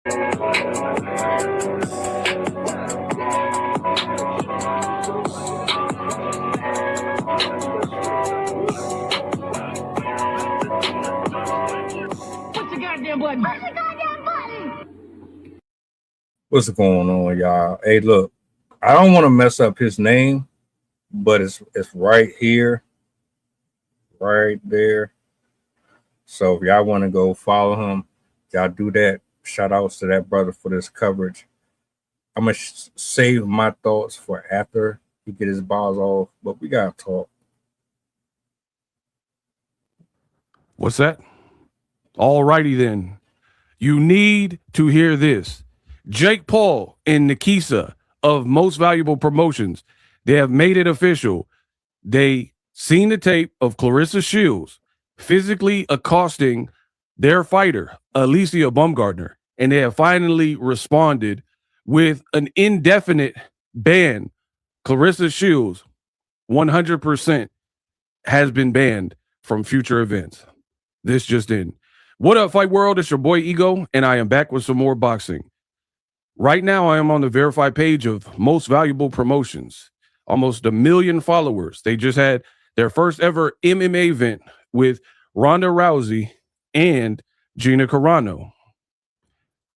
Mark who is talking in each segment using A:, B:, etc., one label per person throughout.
A: the goddamn button. Press the goddamn button.
B: What's going on, y'all? Hey, look, I don't want to mess up his name, but it's right here, right there. So if y'all want to go follow him, y'all do that. Shout outs to that brother for this coverage. I'm gonna save my thoughts for after he get his balls off, but we gotta talk.
C: What's that? All righty then. You need to hear this. Jake Paul and Nikisa of Most Valuable Promotions, they have made it official. They seen the tape of Claressa Shields physically accosting their fighter, Alycia Baumgardner, and they have finally responded with an indefinite ban. Claressa Shields, 100%, has been banned from future events. This just in. What up, Fight World? It's your boy Ego, and I am back with some more boxing. Right now, I am on the verified page of Most Valuable Promotions. Almost 1 million followers. They just had their first ever MMA event with Ronda Rousey and Gina Carano.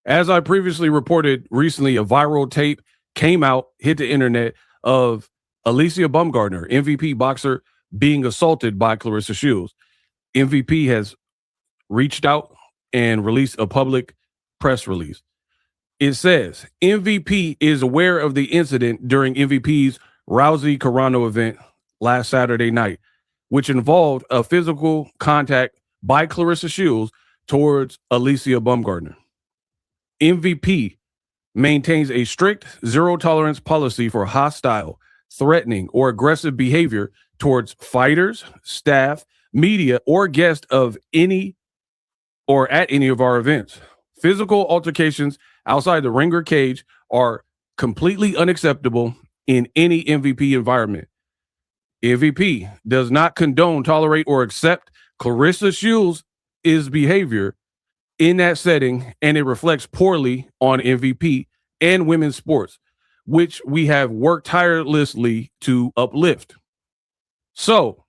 C: As I previously reported recently, a viral tape came out, hit the internet, of Alycia Baumgardner, MVP boxer, being assaulted by Claressa Shields. MVP has reached out and released a public press release. It says MVP is aware of the incident during MVP's Rousey Carano event last Saturday night, which involved a physical contact by Claressa Shields towards Alycia Baumgardner. MVP maintains a strict zero tolerance policy for hostile, threatening, or aggressive behavior towards fighters, staff, media, or guests of any or at any of our events. Physical altercations outside the ring or cage are completely unacceptable in any MVP environment. MVP does not condone, tolerate, or accept Claressa Shields' behavior in that setting, and it reflects poorly on MVP and women's sports, which we have worked tirelessly to uplift. So,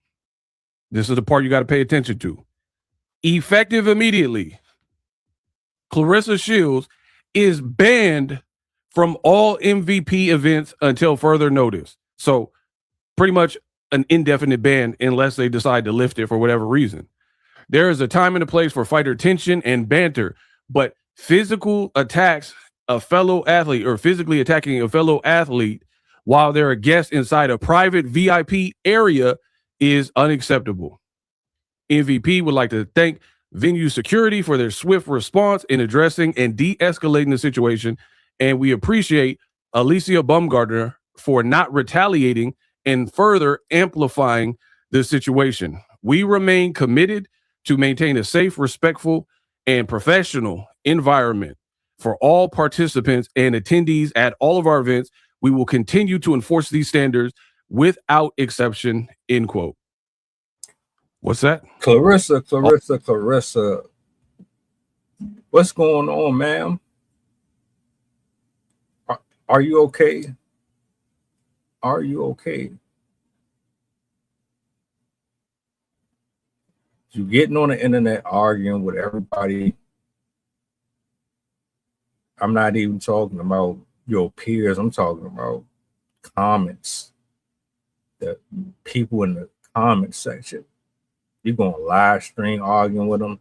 C: this is the part you got to pay attention to. Effective immediately, Claressa Shields is banned from all MVP events until further notice. So, pretty much an indefinite ban unless they decide to lift it for whatever reason. There is a time and a place for fighter tension and banter, but physical attacks a fellow athlete or physically attacking a fellow athlete while they're a guest inside a private VIP area is unacceptable. MVP would like to thank venue security for their swift response in addressing and de-escalating the situation, and we appreciate Alycia Baumgardner for not retaliating and further amplifying the situation. We remain committed to maintain a safe, respectful, and professional environment for all participants and attendees at all of our events. We will continue to enforce these standards without exception, end quote. What's that?
B: Claressa. What's going on, ma'am? Are you okay? Are you okay? You getting on the internet arguing with everybody. I'm not even talking about your peers. I'm talking about comments. The people in the comment section. You're going to live stream arguing with them,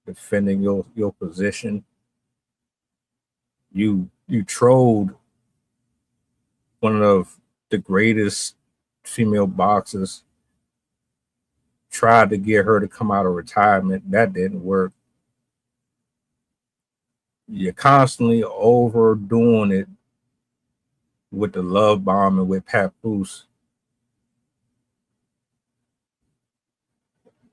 B: defending your position. You trolled one of the greatest female boxers, tried to get her to come out of retirement. That didn't work. You're constantly overdoing it with the love bombing with Papoose.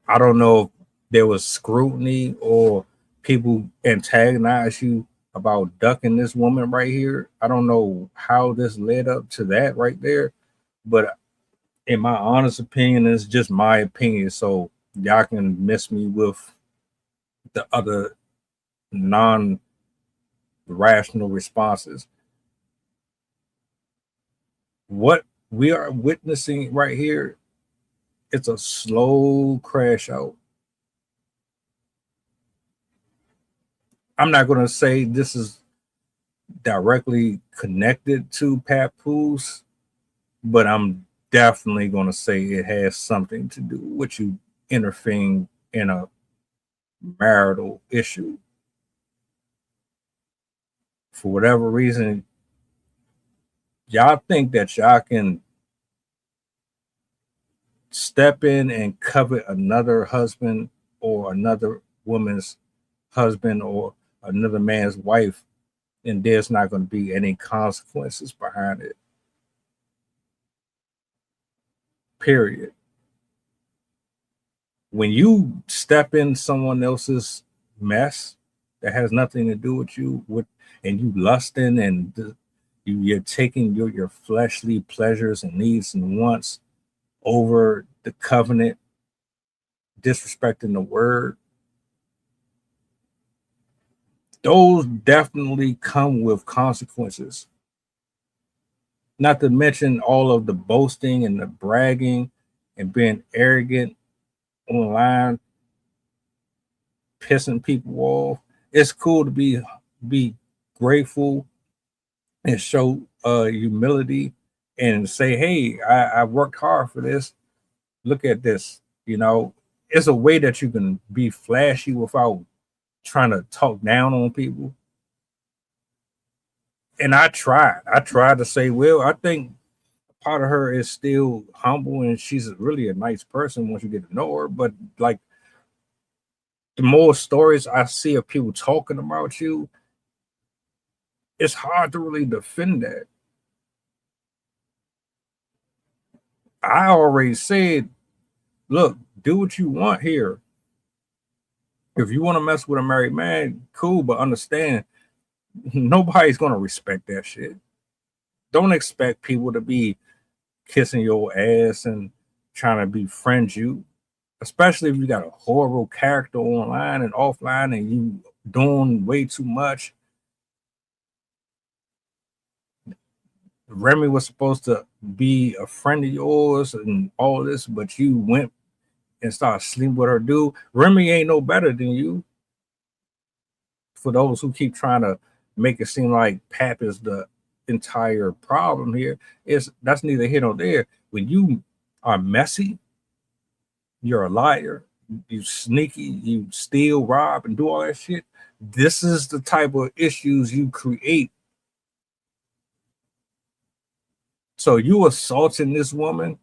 B: I don't know if there was scrutiny or people antagonize you about ducking this woman right here. I don't know how this led up to that right there, but in my honest opinion, it's just my opinion. So y'all can miss me with the other non rational responses. What we are witnessing right here, it's a slow crash out. I'm not going to say this is directly connected to Papoose, but I'm definitely going to say it has something to do with you interfering in a marital issue. For whatever reason, y'all think that y'all can step in and covet another husband or another woman's husband or another man's wife, and there's not going to be any consequences behind it. Period. When you step in someone else's mess that has nothing to do with you, and you lusting and you're taking your fleshly pleasures and needs and wants over the covenant, disrespecting the word, those definitely come with consequences. Not to mention all of the boasting and the bragging and being arrogant online, pissing people off. It's cool to be grateful and show humility and say, hey, I worked hard for this. Look at this. You know, it's a way that you can be flashy without trying to talk down on people. And I tried to say, well, I think part of her is still humble and she's really a nice person once you get to know her. But like, the more stories I see of people talking about you, it's hard to really defend that. I already said, look, do what you want here. If you want to mess with a married man, cool, but understand nobody's going to respect that shit. Don't expect people to be kissing your ass and trying to befriend you, especially if you got a horrible character online and offline and you doing way too much. Remy was supposed to be a friend of yours and all this, but you went and started sleeping with her dude. Remy ain't no better than you. For those who keep trying to make it seem like Pap is the entire problem here, that's neither here nor there. When you are messy, you're a liar, you sneaky, you steal, rob, and do all that shit. This is the type of issues you create. So you assaulting this woman,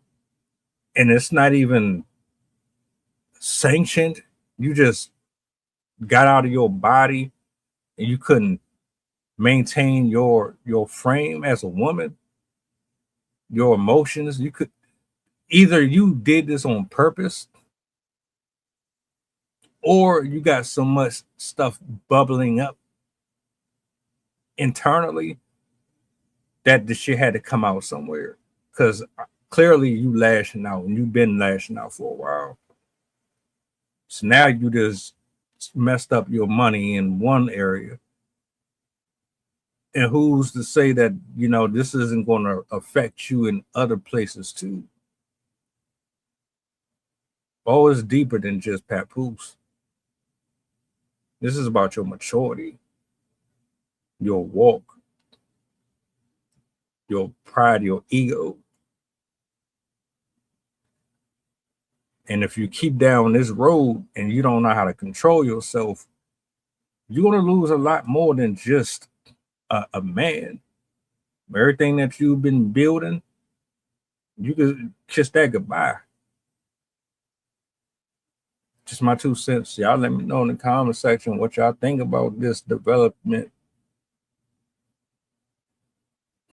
B: and it's not even sanctioned. You just got out of your body, and you couldn't maintain your frame as a woman, your emotions. You could either you did this on purpose, or you got so much stuff bubbling up internally that the shit had to come out somewhere. Because clearly you lashing out, and you've been lashing out for a while. So now you just messed up your money in one area. And who's to say that, you know, this isn't going to affect you in other places too? Oh, it's deeper than just Papoose. This is about your maturity, your walk, your pride, your ego. And if you keep down this road and you don't know how to control yourself, you're going to lose a lot more than just a man. Everything that you've been building, you could kiss that goodbye. Just my 2 cents. Y'all let me know in the comment section what y'all think about this development